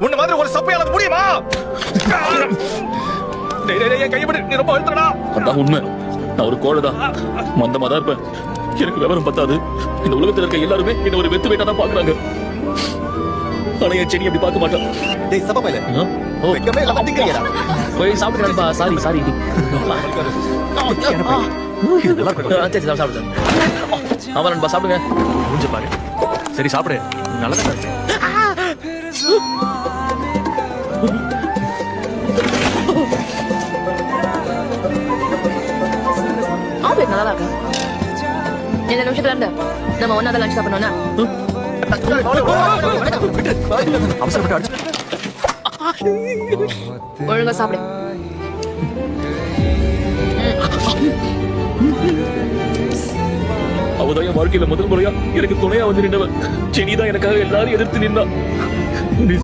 உன்ன மாதிரி ஒரு சப்பையால முடியுமா? என் கைவிடு, நீ ரொம்ப அழுத்தடா. அதான் உண்மை. நான் ஒரு கோழைதான், மந்தமா தான் இருப்பேன். எனக்கு விவரம் பத்தாது. இந்த உலகத்தில் இருக்க எல்லாருமே என்ன ஒரு வெத்து வேட்டா தான் பாக்குறாங்க. ஆனா என் செடி அப்படி பார்க்க மாட்டான். டேய் சப்பா பையல, ஓ வெக்கமே இல்லாம திங்கறடா. போய் சாப்பிடுறேன்பா. Sorry sorry. சரி சாப்பிடு. ஆமா நண்பா சாப்பிடுங்க. மூஞ்ச பாரு. சரி சாப்பிடு, நல்லதா இருக்கு. ஆம்லெட் நல்லா இருக்கு. இந்த நிமிஷத்துல இருந்து நம்ம ஒன்னா தான் லஞ்ச் சாப்பிடணும்னா அவசரப்பட்டு அடிச்சு. ஒழுங்கா சாப்பிடு. அவதான் என் வாழ்க்கையில முதல் முறையா எனக்கு துணையா வந்து நின்றவன். செடிதான் எனக்காக எல்லாரும் எதிர்த்து நின்னா.